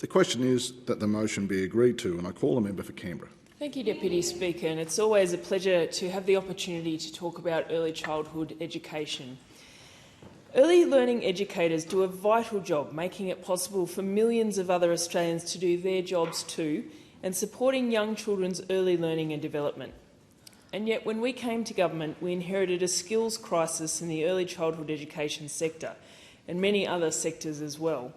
The question is that the motion be agreed to, and I call the member for Canberra. Thank you, Deputy Speaker, and it's always a pleasure to have the opportunity to talk about early childhood education. Early learning educators do a vital job, making it possible for millions of other Australians to do their jobs too, and supporting young children's early learning and development. And yet, when we came to government, we inherited a skills crisis in the early childhood education sector, and many other sectors as well.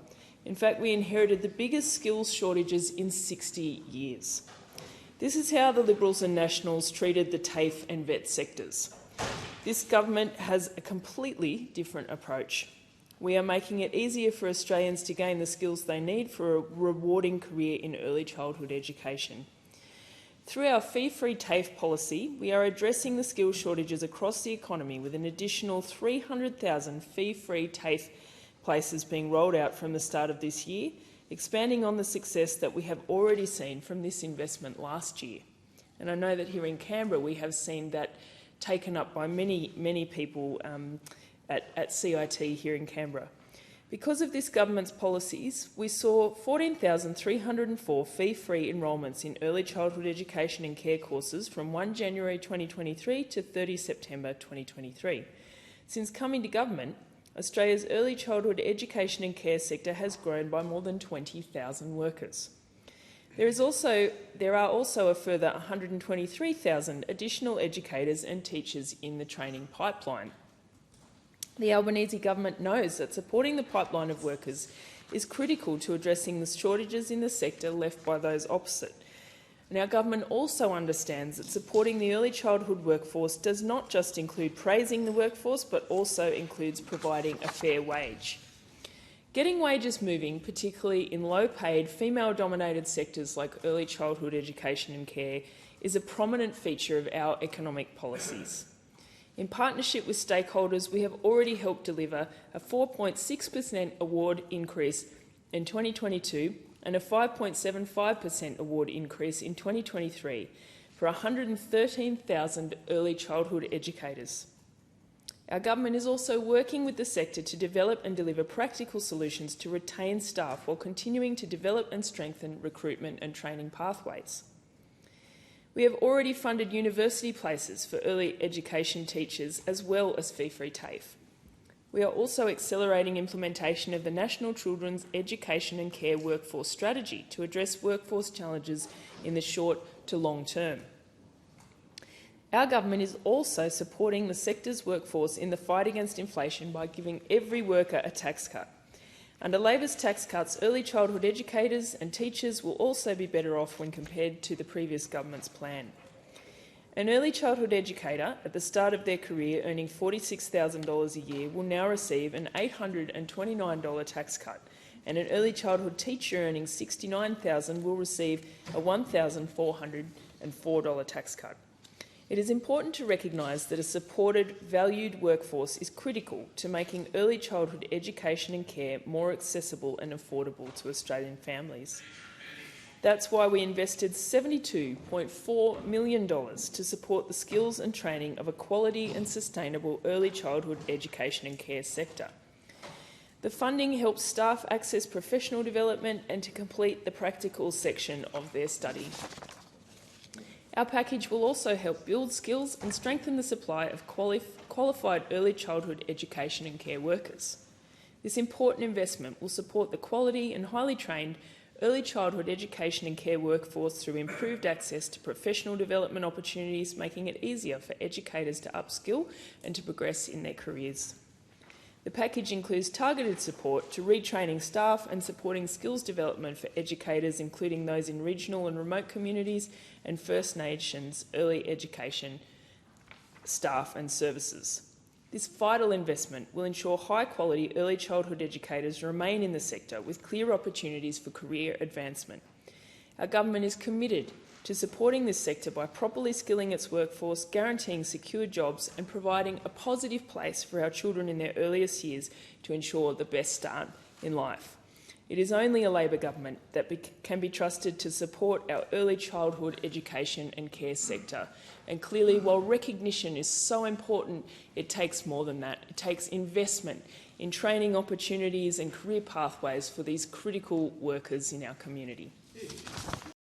In fact, we inherited the biggest skills shortages in 60 years. This is how the Liberals and Nationals treated the TAFE and VET sectors. This government has a completely different approach. We are making it easier for Australians to gain the skills they need for a rewarding career in early childhood education. Through our fee-free TAFE policy, we are addressing the skills shortages across the economy with an additional 300,000 fee-free TAFE places being rolled out from the start of this year, expanding on the success that we have already seen from this investment last year. And I know that here in Canberra we have seen that taken up by many people at CIT here in Canberra. Because of this government's policies, we saw 14,304 fee-free enrolments in early childhood education and care courses from 1 January 2023 to 30 September 2023. Since coming to government, Australia's early childhood education and care sector has grown by more than 20,000 workers. There are also a further 123,000 additional educators and teachers in the training pipeline. The Albanese government knows that supporting the pipeline of workers is critical to addressing the shortages in the sector left by those opposite. And our government also understands that supporting the early childhood workforce does not just include praising the workforce, but also includes providing a fair wage. Getting wages moving, particularly in low-paid, female-dominated sectors like early childhood education and care, is a prominent feature of our economic policies. In partnership with stakeholders, we have already helped deliver a 4.6% award increase in 2022 and a 5.75% award increase in 2023 for 113,000 early childhood educators. Our government is also working with the sector to develop and deliver practical solutions to retain staff while continuing to develop and strengthen recruitment and training pathways. We have already funded university places for early education teachers as well as fee-free TAFE. We are also accelerating implementation of the National Children's Education and Care Workforce Strategy to address workforce challenges in the short to long term. Our government is also supporting the sector's workforce in the fight against inflation by giving every worker a tax cut. Under Labor's tax cuts, early childhood educators and teachers will also be better off when compared to the previous government's plan. An early childhood educator at the start of their career earning $46,000 a year will now receive an $829 tax cut, and an early childhood teacher earning $69,000 will receive a $1,404 tax cut. It is important to recognise that a supported, valued workforce is critical to making early childhood education and care more accessible and affordable to Australian families. That's why we invested $72.4 million to support the skills and training of a quality and sustainable early childhood education and care sector. The funding helps staff access professional development and to complete the practical section of their study. Our package will also help build skills and strengthen the supply of qualified early childhood education and care workers. This important investment will support the quality and highly trained early childhood education and care workforce through improved access to professional development opportunities, making it easier for educators to upskill and to progress in their careers. The package includes targeted support to retraining staff and supporting skills development for educators, including those in regional and remote communities and First Nations early education staff and services. This vital investment will ensure high-quality early childhood educators remain in the sector with clear opportunities for career advancement. Our government is committed to supporting this sector by properly skilling its workforce, guaranteeing secure jobs and providing a positive place for our children in their earliest years to ensure the best start in life. It is only a Labor government that can be trusted to support our early childhood education and care sector. And clearly, while recognition is so important, it takes more than that. It takes investment in training opportunities and career pathways for these critical workers in our community.